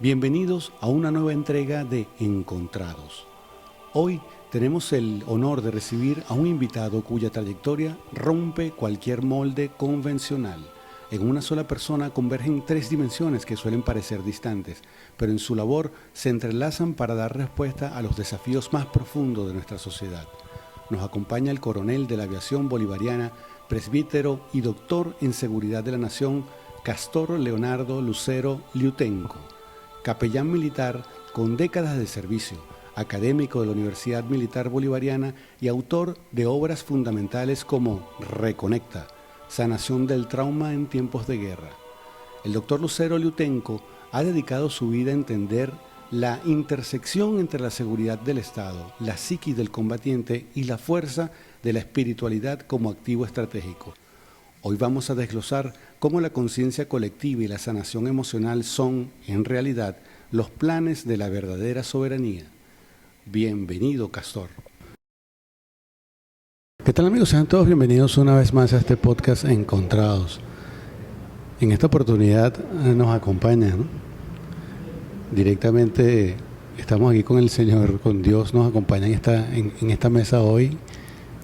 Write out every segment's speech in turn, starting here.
Bienvenidos a una nueva entrega de Encontrados. Hoy tenemos el honor de recibir a un invitado cuya trayectoria rompe cualquier molde convencional. En una sola persona convergen tres dimensiones que suelen parecer distantes, pero en su labor se entrelazan para dar respuesta a los desafíos más profundos de nuestra sociedad. Nos acompaña el coronel de la aviación bolivariana, presbítero y doctor en seguridad de la nación, Castor Leonardo Lucero Liutenco, capellán militar con décadas de servicio, académico de la Universidad Militar Bolivariana y autor de obras fundamentales como Reconecta, sanación del trauma en tiempos de guerra. El doctor Lucero Liutenco ha dedicado su vida a entender la intersección entre la seguridad del Estado, la psiquis del combatiente y la fuerza de la espiritualidad como activo estratégico. Hoy vamos a desglosar cómo la conciencia colectiva y la sanación emocional son, en realidad, los planes de la verdadera soberanía. Bienvenido, Castor. ¿Qué tal, amigos? Sean todos bienvenidos una vez más a este podcast Encontrados. En esta oportunidad nos acompaña, ¿no? Directamente estamos aquí con el Señor, con Dios, nos acompaña en esta mesa hoy,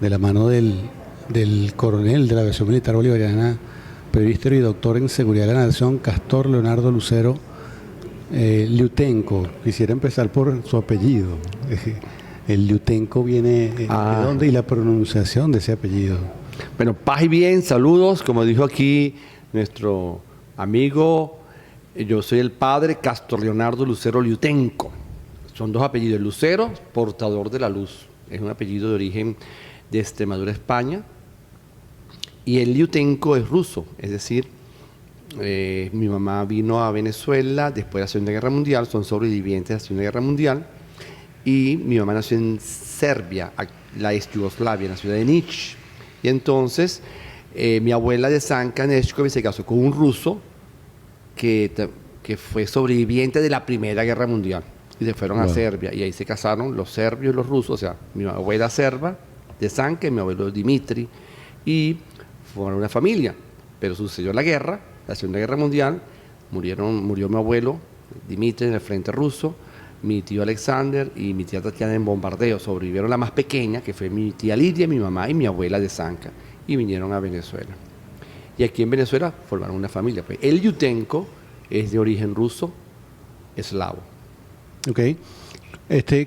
de la mano del coronel de la aviación militar bolivariana, presbítero y doctor en seguridad de la nación, Castor Leonardo Lucero Liutenco. Quisiera empezar por su apellido. El Liutenco viene ¿de dónde? Y la pronunciación de ese apellido. Bueno, paz y bien, saludos. Como dijo aquí nuestro amigo, yo soy el padre Castor Leonardo Lucero Liutenco. Son dos apellidos. Lucero, portador de la luz. Es un apellido de origen de Extremadura, España. Y el Liutenco es ruso, es decir, mi mamá vino a Venezuela después de la Segunda Guerra Mundial, son sobrevivientes de la Segunda Guerra Mundial, y mi mamá nació en Serbia, la ex Yugoslavia, en la ciudad de Niš. Y entonces mi abuela de Sanka Neshković se casó con un ruso que fue sobreviviente de la Primera Guerra Mundial, y se fueron a Serbia, y ahí se casaron los serbios y los rusos, o sea, mi abuela serba de Sanka y mi abuelo Dimitri, y formaron una familia, pero sucedió la guerra, la Segunda Guerra Mundial, murió mi abuelo Dimitri en el frente ruso, mi tío Alexander y mi tía Tatiana en bombardeo. Sobrevivieron la más pequeña, que fue mi tía Lidia, mi mamá y mi abuela de Sanka, y vinieron a Venezuela. Y aquí en Venezuela formaron una familia. Pues el Liutenco es de origen ruso, eslavo. Ok.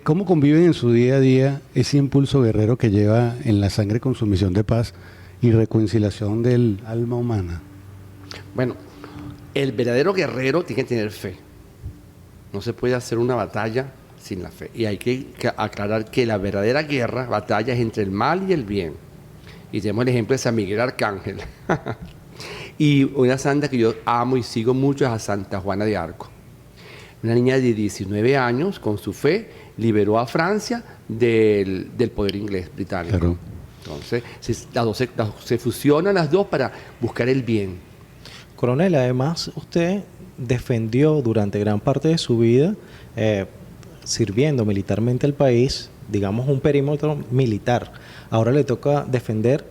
¿Cómo conviven en su día a día ese impulso guerrero que lleva en la sangre con su misión de paz y reconciliación del alma humana? Bueno, el verdadero guerrero tiene que tener fe. No se puede hacer una batalla sin la fe. Y hay que aclarar que la verdadera batalla es entre el mal y el bien. Y tenemos el ejemplo de San Miguel Arcángel. Y una santa que yo amo y sigo mucho es a Santa Juana de Arco. Una niña de 19 años, con su fe, liberó a Francia del poder inglés británico. Claro. Entonces, se fusionan las dos para buscar el bien. Coronel, además usted defendió durante gran parte de su vida, sirviendo militarmente al país, digamos un perímetro militar. Ahora le toca defender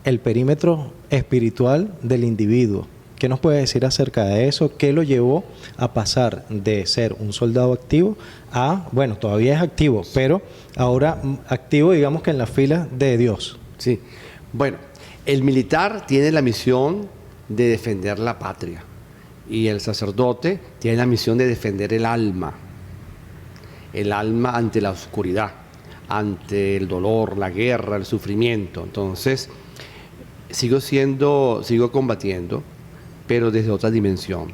el perímetro espiritual del individuo. ¿Qué nos puede decir acerca de eso? ¿Qué lo llevó a pasar de ser un soldado activo a, bueno, todavía es activo, pero ahora activo, digamos que en la fila de Dios? Sí, bueno, el militar tiene la misión de defender la patria y el sacerdote tiene la misión de defender el alma ante la oscuridad, ante el dolor, la guerra, el sufrimiento. Entonces, sigo combatiendo, pero desde otra dimensión,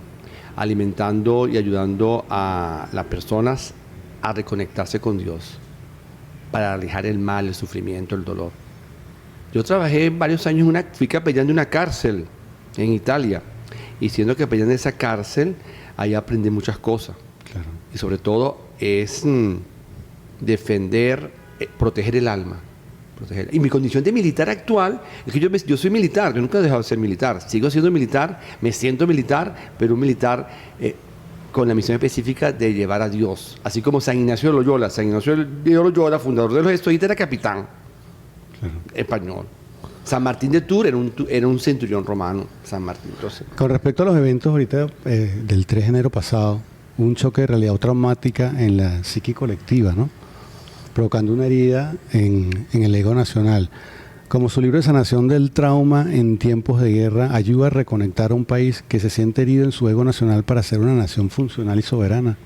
alimentando y ayudando a las personas a reconectarse con Dios para alejar el mal, el sufrimiento, el dolor. Yo trabajé varios años, fui capellán de una cárcel en Italia, y siendo capellán de esa cárcel, ahí aprendí muchas cosas. Claro. Y sobre todo es defender, proteger el alma. Y mi condición de militar actual es que yo soy militar, yo nunca he dejado de ser militar, sigo siendo militar, me siento militar, pero un militar con la misión específica de llevar a Dios. Así como San Ignacio de Loyola, fundador de los jesuitas, era capitán español. San Martín de Tours era un centurión romano, San Martín. Entonces, con respecto a los eventos ahorita del 3 de enero pasado, un choque de realidad traumática en la psique colectiva, ¿no? Provocando una herida en el ego nacional. Como su libro de sanación del trauma en tiempos de guerra ayuda a reconectar a un país que se siente herido en su ego nacional para ser una nación funcional y soberana.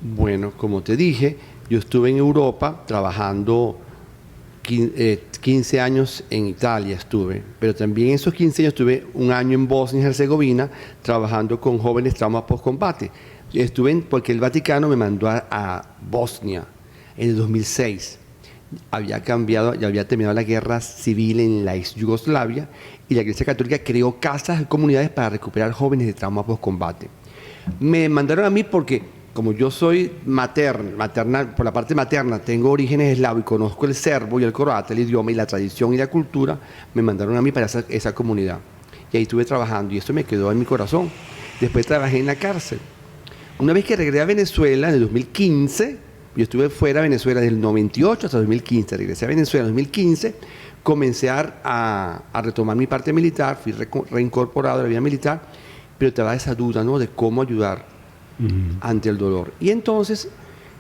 Bueno, como te dije, yo estuve en Europa trabajando 15 años en Italia estuve, pero también en esos 15 años estuve un año en Bosnia y Herzegovina trabajando con jóvenes traumas post-combate. Porque el Vaticano me mandó a Bosnia en el 2006. Había cambiado, ya había terminado la guerra civil en la ex Yugoslavia y la Iglesia Católica creó casas y comunidades para recuperar jóvenes de trauma post-combate. Me mandaron a mí porque, como yo soy materna, por la parte materna, tengo orígenes eslavos y conozco el serbo y el croata, el idioma y la tradición y la cultura, me mandaron a mí para esa comunidad. Y ahí estuve trabajando y esto me quedó en mi corazón. Después trabajé en la cárcel. Una vez que regresé a Venezuela, en el 2015, yo estuve fuera de Venezuela desde el 98 hasta 2015, regresé a Venezuela en 2015, comencé a retomar mi parte militar, fui reincorporado a la vida militar, pero te da esa duda, ¿no?, de cómo ayudar ante el dolor. Y entonces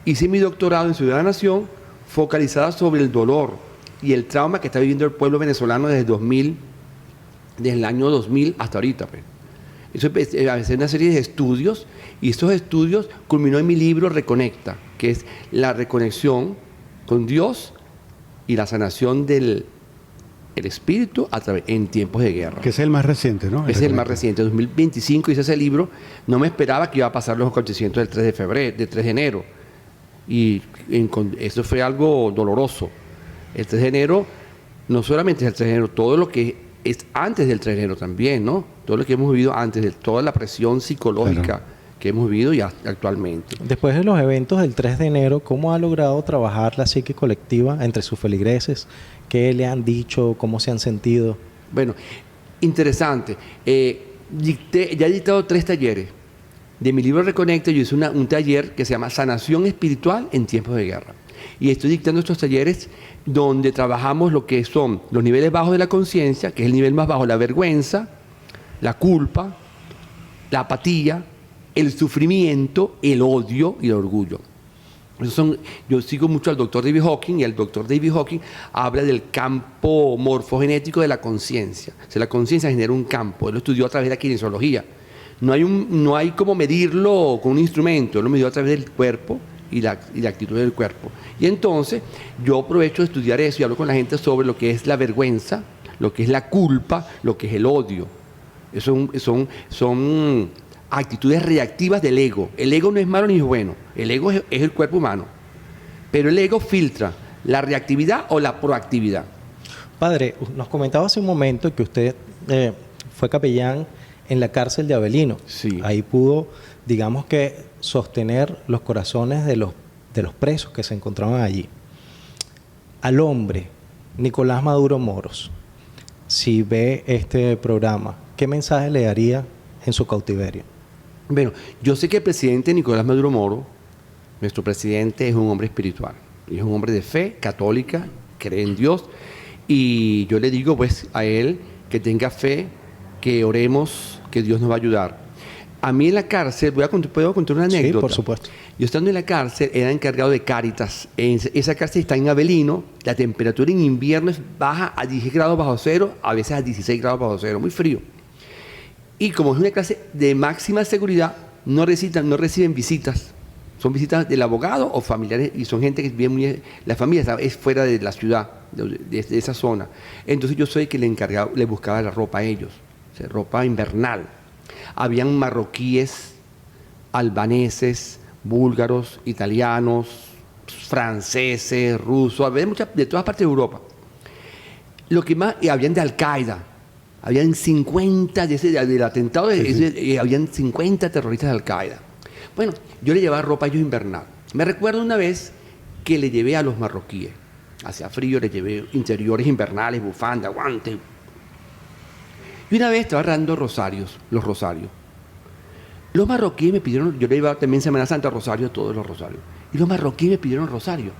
hice mi doctorado en Ciudad de la Nación, focalizada sobre el dolor y el trauma que está viviendo el pueblo venezolano desde el año 2000 hasta ahorita, pues. Eso es a veces una serie de estudios, y estos estudios culminó en mi libro Reconecta, que es la reconexión con Dios y la sanación del espíritu en tiempos de guerra. Que es el más reciente, ¿no? Es el más reciente. En 2025 hice ese libro. No me esperaba que iba a pasar los acontecimientos del 3 de enero. Y eso fue algo doloroso. El 3 de enero, no solamente es el 3 de enero, todo lo que es antes del 3 de enero también, ¿no? Todo lo que hemos vivido antes, de toda la presión psicológica que hemos vivido y actualmente. Después de los eventos del 3 de enero, ¿cómo ha logrado trabajar la psique colectiva entre sus feligreses? ¿Qué le han dicho? ¿Cómo se han sentido? Bueno, interesante. Ya he dictado 3 talleres. De mi libro Reconecta, yo hice un taller que se llama Sanación Espiritual en Tiempos de Guerra. Y estoy dictando estos talleres donde trabajamos lo que son los niveles bajos de la conciencia, que es el nivel más bajo, la vergüenza, la culpa, la apatía, el sufrimiento, el odio y el orgullo. Yo sigo mucho al doctor David Hawking, y el doctor David Hawking habla del campo morfogenético de la conciencia. O sea, la conciencia genera un campo. Él lo estudió a través de la kinesiología. No hay cómo medirlo con un instrumento. Él lo midió a través del cuerpo y la actitud del cuerpo. Y entonces yo aprovecho de estudiar eso y hablo con la gente sobre lo que es la vergüenza, lo que es la culpa, lo que es el odio. Son actitudes reactivas del ego. El ego no es malo ni es bueno. El ego es el cuerpo humano. Pero el ego filtra la reactividad o la proactividad. Padre, nos comentaba hace un momento que usted fue capellán en la cárcel de Avelino. Sí. Ahí pudo, digamos que, sostener los corazones de los presos que se encontraban allí. Al hombre, Nicolás Maduro Moros, si ve este programa, ¿qué mensaje le daría en su cautiverio? Bueno, yo sé que el presidente Nicolás Maduro Moro, nuestro presidente, es un hombre espiritual. Es un hombre de fe católica, cree en Dios. Y yo le digo pues a él que tenga fe, que oremos, que Dios nos va a ayudar. A mí en la cárcel, ¿puedo contar una anécdota? Sí, por supuesto. Yo estando en la cárcel era encargado de Cáritas. Esa cárcel está en Avelino. La temperatura en invierno es baja a 10 grados bajo cero, a veces a 16 grados bajo cero, muy frío. Y como es una clase de máxima seguridad, no reciben visitas. Son visitas del abogado o familiares, y son gente que vive muy... La familia es fuera de la ciudad, de esa zona. Entonces yo soy el que le buscaba la ropa a ellos, o sea, ropa invernal. Habían marroquíes, albaneses, búlgaros, italianos, franceses, rusos, había de todas partes de Europa. Y habían de Al-Qaeda, habían 50, del atentado, habían 50 terroristas de Al-Qaeda. Bueno, yo le llevaba ropa a ellos invernal. Me recuerdo una vez que le llevé a los marroquíes, hacía frío, le llevé interiores invernales, bufanda, guantes. Y una vez estaba dando los rosarios. Los marroquíes me pidieron, yo le llevaba también Semana Santa rosario, todos los rosarios. Y los marroquíes me pidieron rosario.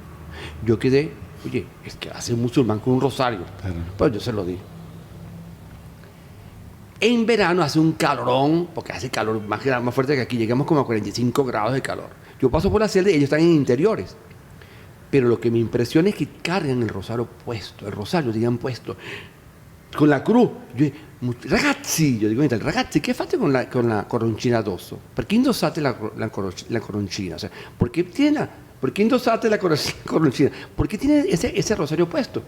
Yo quedé, oye, es que hace un musulmán con un rosario. Claro. Pues yo se lo di. En verano hace un calorón, porque hace calor más fuerte que aquí, llegamos como a 45 grados de calor. Yo paso por la celda y ellos están en interiores. Pero lo que me impresiona es que cargan el rosario puesto, el rosario, digan puesto, con la cruz. Ragazzi, io dico, ragazzi, che fate con la coroncina addosso? Perché indossate la coroncina? O sea, ¿por qué indossate la coroncina? ¿Por qué tiene ese rosario puesto?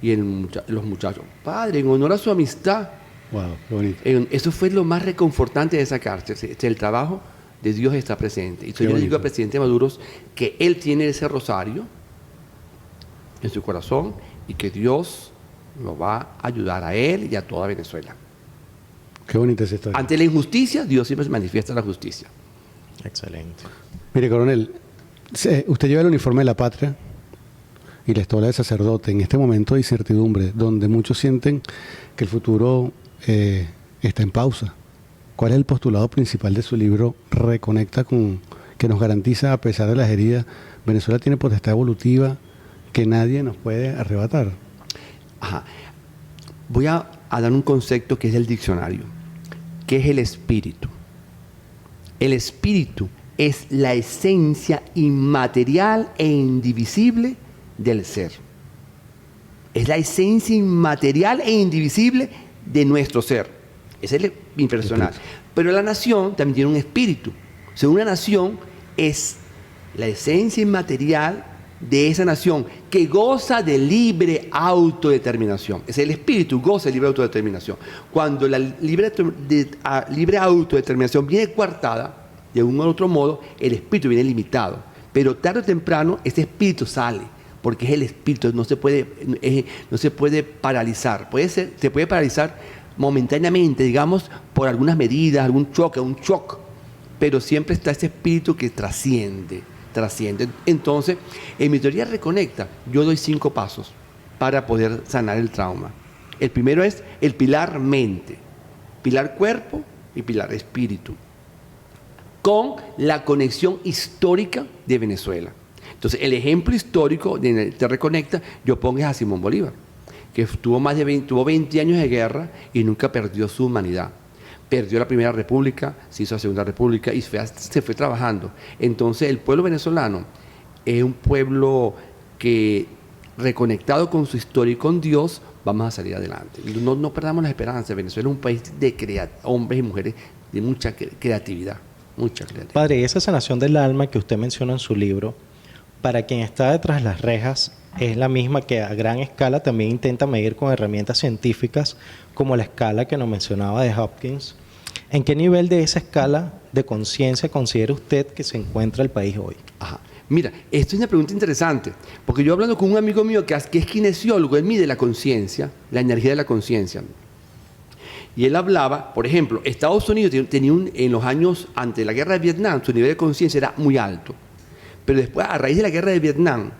Y los muchachos, padre, en honor a su amistad. Wow, qué bonito. Eso fue lo más reconfortante de esa cárcel. El trabajo de Dios está presente. Y yo le digo al presidente Maduro que él tiene ese rosario en su corazón y que Dios lo va a ayudar a él y a toda Venezuela. Qué bonita es esta historia. Ante la injusticia, Dios siempre se manifiesta la justicia. Excelente. Mire, coronel, usted lleva el uniforme de la patria y la estola de sacerdote en este momento de incertidumbre, donde muchos sienten que el futuro está en pausa. ¿Cuál es el postulado principal de su libro Reconecta, que nos garantiza, a pesar de las heridas, Venezuela tiene potestad evolutiva que nadie nos puede arrebatar? Ajá. Voy a dar un concepto que es del diccionario, que es el espíritu. El espíritu es la esencia inmaterial e indivisible del ser. Es la esencia inmaterial e indivisible de nuestro ser. Ese es el impersonal. Pero la nación también tiene un espíritu. O sea, una nación es la esencia inmaterial de esa nación que goza de libre autodeterminación. Es el espíritu, goza de libre autodeterminación. Cuando la libre autodeterminación viene coartada, de un u otro modo, el espíritu viene limitado. Pero tarde o temprano, ese espíritu sale, porque es el espíritu, no se puede paralizar. Se puede paralizar momentáneamente, digamos, por algunas medidas, algún choque, un shock, pero siempre está ese espíritu que trasciende. Entonces, en mi teoría Reconecta, yo doy 5 pasos para poder sanar el trauma. El primero es el pilar mente, pilar cuerpo y pilar espíritu, con la conexión histórica de Venezuela. Entonces, el ejemplo histórico de Reconecta, yo pongo a Simón Bolívar, que tuvo 20 años de guerra y nunca perdió su humanidad. Perdió la Primera República, se hizo la Segunda República y se fue trabajando. Entonces, el pueblo venezolano es un pueblo que, reconectado con su historia y con Dios, vamos a salir adelante. No perdamos la esperanza. Venezuela es un país de hombres y mujeres de mucha creatividad. Padre, esa sanación del alma que usted menciona en su libro, para quien está detrás de las rejas, es la misma que a gran escala también intenta medir con herramientas científicas, como la escala que nos mencionaba de Hopkins. ¿En qué nivel de esa escala de conciencia considera usted que se encuentra el país hoy? Ajá. Mira, esto es una pregunta interesante, porque yo hablando con un amigo mío que es kinesiólogo, él mide la conciencia, la energía de la conciencia. Y él hablaba, por ejemplo, Estados Unidos tenía en los años antes de la guerra de Vietnam, su nivel de conciencia era muy alto. Pero después, a raíz de la guerra de Vietnam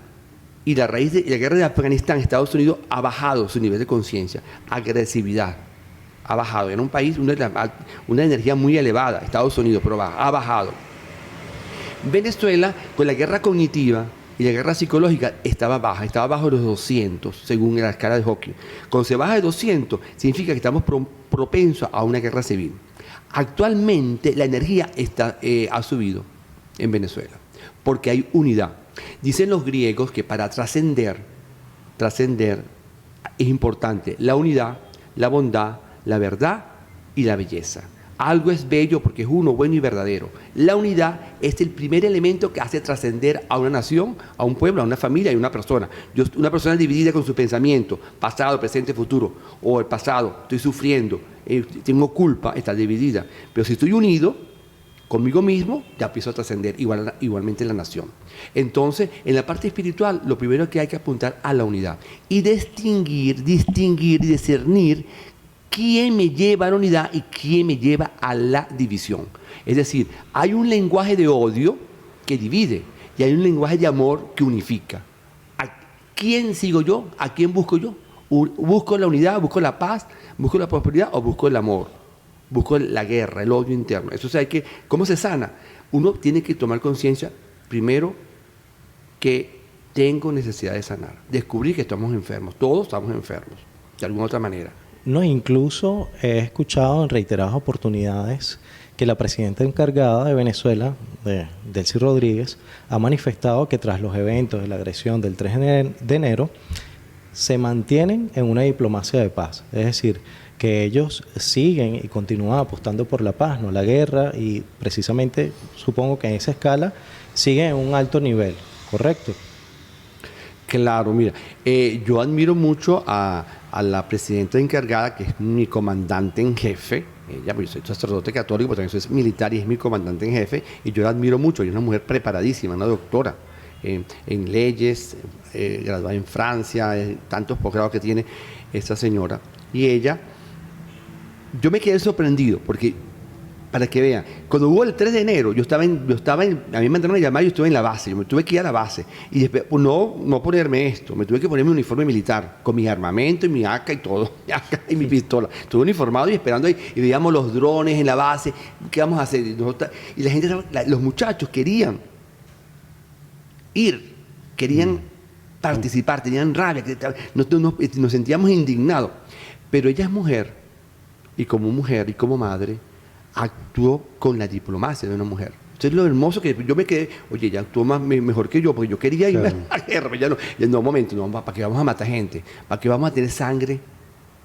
y la raíz de la guerra de Afganistán, Estados Unidos ha bajado su nivel de conciencia, agresividad. Ha bajado. Era un país, una energía muy elevada, Estados Unidos, pero ha bajado. Venezuela, con la guerra cognitiva y la guerra psicológica, estaba bajo los 200, según la escala de Hawking. Cuando se baja de 200, significa que estamos propensos a una guerra civil. Actualmente, la energía ha subido en Venezuela, porque hay unidad. Dicen los griegos que para trascender es importante la unidad, la bondad, la verdad y la belleza. Algo es bello porque es uno, bueno y verdadero. La unidad es el primer elemento que hace trascender a una nación, a un pueblo, a una familia y a una persona. Una persona dividida con su pensamiento, pasado, presente, futuro. O el pasado, estoy sufriendo, tengo culpa, está dividida. Pero si estoy unido conmigo mismo, ya empiezo a trascender igualmente la nación. Entonces, en la parte espiritual, lo primero que hay que apuntar a la unidad. Y distinguir y discernir quién me lleva a la unidad y quién me lleva a la división. Es decir, hay un lenguaje de odio que divide y hay un lenguaje de amor que unifica. ¿A quién sigo yo? ¿A quién busco yo? ¿Busco la unidad? ¿Busco la paz? ¿Busco la prosperidad? ¿O busco el amor? Busco la guerra, el odio interno. Eso ¿cómo se sana? Uno tiene que tomar conciencia, primero, que tengo necesidad de sanar. Descubrir que estamos enfermos. Todos estamos enfermos, de alguna otra manera. No, incluso he escuchado en reiteradas oportunidades que la presidenta encargada de Venezuela, Delcy Rodríguez, ha manifestado que tras los eventos de la agresión del 3 de enero, se mantienen en una diplomacia de paz. Es decir, que ellos siguen y continúan apostando por la paz, no la guerra, y precisamente supongo que en esa escala siguen en un alto nivel, ¿correcto? Claro, mira, yo admiro mucho a la presidenta encargada, que es mi comandante en jefe. Ella, pues yo soy sacerdote católico, pero también soy militar y es mi comandante en jefe, y yo la admiro mucho. Ella es una mujer preparadísima, una doctora en leyes, graduada en Francia, tantos posgrados que tiene esta señora. Y ella, yo me quedé sorprendido, porque para que vean, cuando hubo el 3 de enero, a mí me mandaron a llamar, yo estuve en la base, yo me tuve que ir a la base, y después, pues, no ponerme esto, me tuve que ponerme un uniforme militar, con mi armamento y mi AK y todo, y mi pistola. Estuve uniformado y esperando ahí, y veíamos los drones en la base, ¿qué vamos a hacer? Y la gente, los muchachos querían ir, querían participar, tenían rabia, nos sentíamos indignados, pero ella es mujer, y como madre, actuó con la diplomacia de una mujer. Entonces lo hermoso que yo me quedé, oye, ella actuó mejor que yo, porque yo quería irme a la guerra, pero ya no, un momento, no, ¿para qué vamos a matar gente? ¿Para qué vamos a tener sangre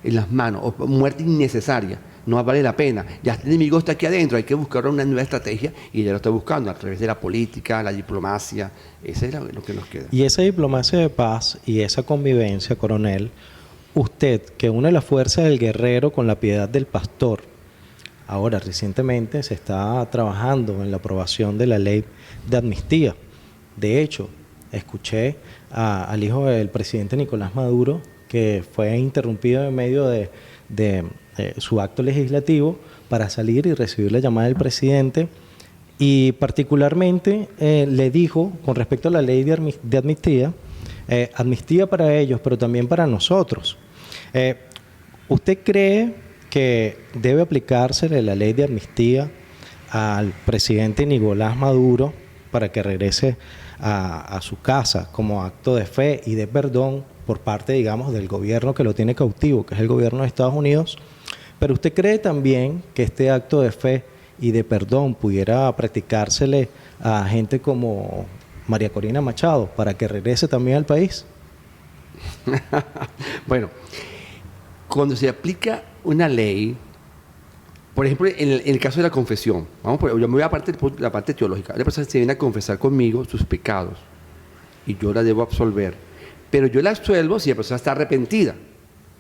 en las manos? O muerte innecesaria, no vale la pena. Ya el enemigo está aquí adentro, hay que buscar una nueva estrategia, y ella lo está buscando a través de la política, la diplomacia. Eso es lo que nos queda. Y esa diplomacia de paz y esa convivencia, coronel, usted que une la fuerza del guerrero con la piedad del pastor. Ahora, recientemente se está trabajando en la aprobación de la ley de amnistía. De hecho, escuché al hijo del presidente Nicolás Maduro, que fue interrumpido en medio de su acto legislativo para salir y recibir la llamada del presidente, y particularmente le dijo, con respecto a la ley de amnistía, amnistía para ellos, pero también para nosotros. ¿Usted cree que debe aplicársele la ley de amnistía al presidente Nicolás Maduro para que regrese a su casa como acto de fe y de perdón por parte, digamos, del gobierno que lo tiene cautivo, que es el gobierno de Estados Unidos? Pero ¿usted cree también que este acto de fe y de perdón pudiera practicársele a gente como María Corina Machado para que regrese también al país? Bueno, cuando se aplica una ley, por ejemplo, en el caso de la confesión, yo me voy a la parte teológica. La persona se viene a confesar conmigo sus pecados y yo la debo absolver, pero yo la absuelvo si la persona está arrepentida.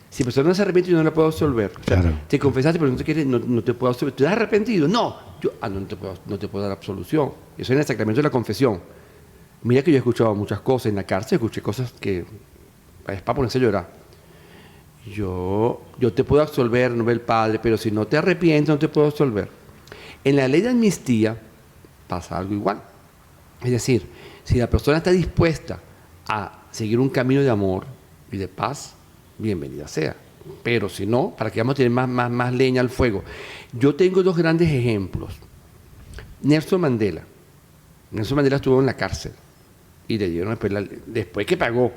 Si la persona no se arrepiente, yo no la puedo absolver. O sea, claro. Te confesaste, pero no te puedo absolver. ¿Tú estás arrepentido? No. No te puedo dar absolución. Eso es en el sacramento de la confesión. Mira que yo he escuchado muchas cosas en la cárcel, escuché cosas que es para ponerse a llorar. Yo te puedo absolver, no ve el Padre, pero si no te arrepientes, no te puedo absolver. En la ley de amnistía pasa algo igual. Es decir, si la persona está dispuesta a seguir un camino de amor y de paz, bienvenida sea. Pero si no, ¿para qué vamos a tener más leña al fuego? Yo tengo dos grandes ejemplos. Nelson Mandela estuvo en la cárcel y le dieron después que pagó,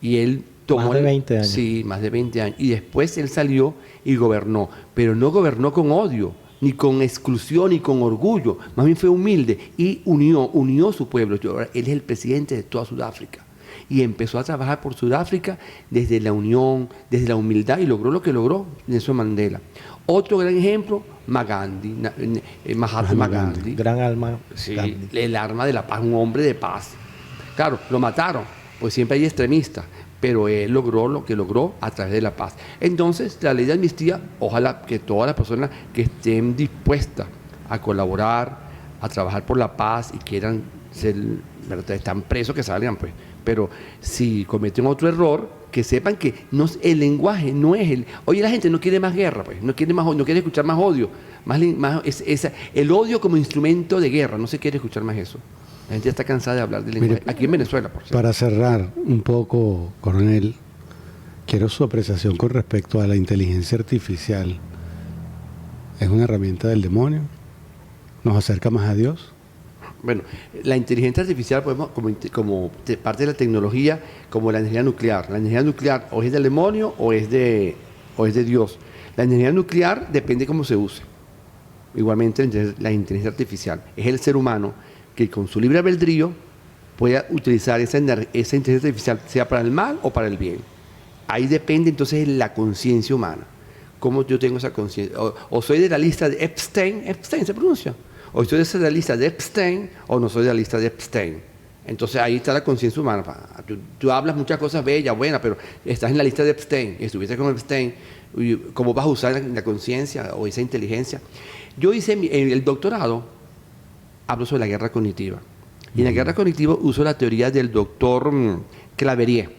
y él tomó más de 20 años. Sí, más de 20 años. Y después él salió y gobernó, pero no gobernó con odio, ni con exclusión, ni con orgullo. Más bien fue humilde y unió su pueblo. Él es el presidente de toda Sudáfrica. Y empezó a trabajar por Sudáfrica desde la unión, desde la humildad, y logró lo que logró Nelson Mandela. Otro gran ejemplo, Mahatma Gandhi. Gran alma. Sí, Gandhi. El arma de la paz, un hombre de paz. Claro, lo mataron, pues siempre hay extremistas, pero él logró lo que logró a través de la paz. Entonces, la ley de amnistía, ojalá que todas las personas que estén dispuestas a colaborar, a trabajar por la paz y quieran ser, ¿verdad?, están presos, que salgan, pues. Pero si cometen otro error, que sepan que el lenguaje no es el... Oye, la gente no quiere más guerra, pues, no quiere escuchar más odio, el odio como instrumento de guerra, no se quiere escuchar más eso. La gente ya está cansada de hablar del lenguaje. Aquí en Venezuela, por cierto. Para cerrar un poco, coronel, quiero su apreciación con respecto a la inteligencia artificial. ¿Es una herramienta del demonio? ¿Nos acerca más a Dios? Bueno, la inteligencia artificial, como parte de la tecnología, como la energía nuclear. La energía nuclear o es del demonio o es de o es de Dios. La energía nuclear depende de cómo se use. Igualmente la inteligencia artificial. Es el ser humano que con su libre albedrío puede utilizar esa inteligencia artificial, sea para el mal o para el bien. Ahí depende entonces de la conciencia humana. ¿Cómo yo tengo esa conciencia? O soy de la lista de Epstein se pronuncia. O soy de la lista de Epstein o no soy de la lista de Epstein. Entonces ahí está la conciencia humana. Tú hablas muchas cosas bellas, buenas, pero estás en la lista de Epstein. Y estuviste con Epstein, ¿cómo vas a usar la conciencia o esa inteligencia? Yo hice en el doctorado, hablo sobre la guerra cognitiva. Y en la guerra cognitiva uso la teoría del doctor Claverie,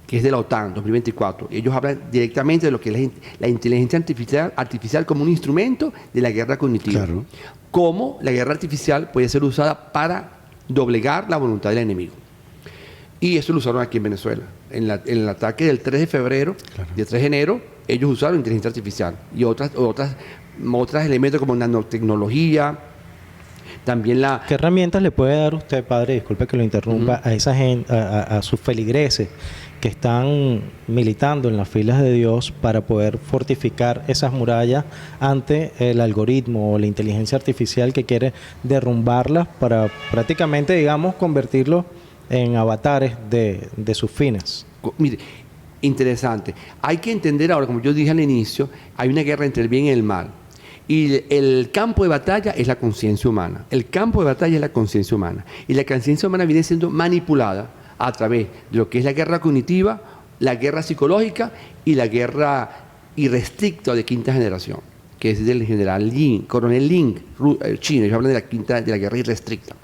que es de la OTAN, 2024. Ellos hablan directamente de lo que es la inteligencia artificial como un instrumento de la guerra cognitiva. Claro. Cómo la guerra artificial puede ser usada para doblegar la voluntad del enemigo. Y eso lo usaron aquí en Venezuela. En el ataque del 3 de febrero, Claro. del 3 de enero, ellos usaron inteligencia artificial y otros elementos como nanotecnología, también la... ¿Qué herramientas le puede dar usted, padre, disculpe que lo interrumpa, a esa gente, a sus feligreses que están militando en las filas de Dios para poder fortificar esas murallas ante el algoritmo o la inteligencia artificial que quiere derrumbarlas para prácticamente, digamos, convertirlos en avatares de sus fines? Mire, interesante. Hay que entender ahora, como yo dije al inicio, hay una guerra entre el bien y el mal. Y el campo de batalla es la conciencia humana. El campo de batalla es la conciencia humana. Y la conciencia humana viene siendo manipulada a través de lo que es la guerra cognitiva, la guerra psicológica y la guerra irrestricta de quinta generación, que es del general Lin, coronel Lin, chino. Ellos hablan de la guerra irrestricta.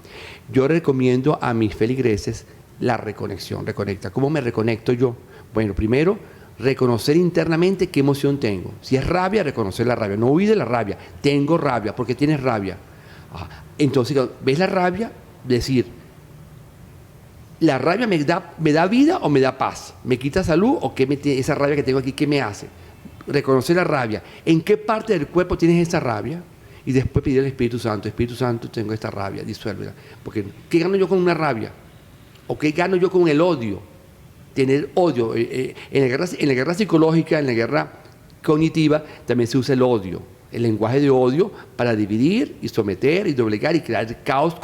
Yo recomiendo a mis feligreses la reconexión. Reconecta. ¿Cómo me reconecto yo? Bueno, primero, reconocer internamente qué emoción tengo. Si es rabia, reconocer la rabia. No huir de la rabia. Tengo rabia. ¿Por qué tienes rabia? Entonces, ¿ves la rabia? Decir, ¿la rabia me da vida o me da paz? ¿Me quita salud o esa rabia que tengo aquí, qué me hace? Reconocer la rabia. ¿En qué parte del cuerpo tienes esa rabia? Y después pedir al Espíritu Santo, tengo esta rabia, disuélvela. Porque, ¿qué gano yo con una rabia? ¿O qué gano yo con el odio? Tener odio. En la guerra psicológica, en la guerra cognitiva, también se usa el odio, el lenguaje de odio para dividir y someter y doblegar y crear caos.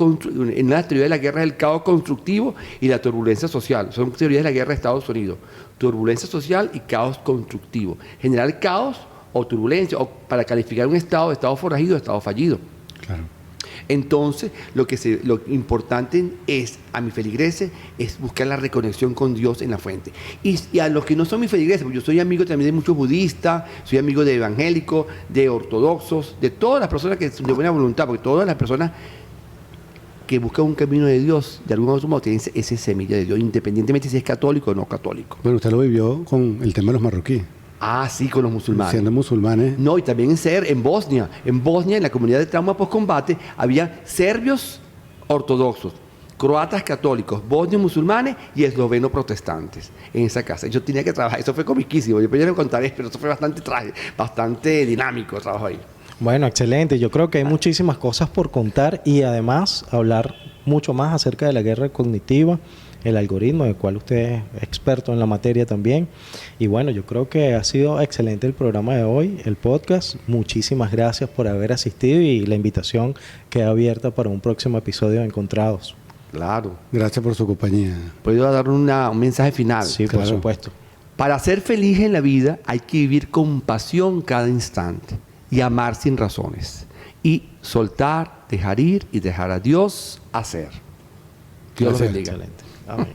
En la teoría de la guerra es el caos constructivo y la turbulencia social. Son teorías de la guerra de Estados Unidos. Turbulencia social y caos constructivo. Generar caos o turbulencia, o para calificar un estado forajido, estado fallido. Claro. Entonces, lo importante es, a mis feligreses, es buscar la reconexión con Dios en la fuente. Y a los que no son mis feligreses, porque yo soy amigo también de muchos budistas, soy amigo de evangélicos, de ortodoxos, de todas las personas que son de buena voluntad, porque todas las personas que buscan un camino de Dios, de algún otro modo, tienen esa semilla de Dios, independientemente si es católico o no católico. Bueno, usted lo vivió con el tema de los marroquíes. Ah, sí, con los musulmanes. Siendo musulmanes. No, y también en Bosnia. En Bosnia, en la comunidad de trauma postcombate, había serbios ortodoxos, croatas católicos, bosnios musulmanes y eslovenos protestantes en esa casa. Yo tenía que trabajar, eso fue comiquísimo. Yo ya lo contaré, pero eso fue bastante dinámico el trabajo ahí. Bueno, excelente. Yo creo que hay muchísimas cosas por contar y además hablar mucho más acerca de la guerra cognitiva, el algoritmo, del cual usted es experto en la materia también. Y bueno, yo creo que ha sido excelente el programa de hoy, el podcast. Muchísimas gracias por haber asistido y la invitación queda abierta para un próximo episodio de Encontrados. Claro. Gracias por su compañía. ¿Puedo dar un mensaje final? Sí, Claro. por supuesto. Para ser feliz en la vida hay que vivir con pasión cada instante y amar sin razones. Y soltar, dejar ir y dejar a Dios hacer. Dios los Gracias. bendiga. Excelente. Amén.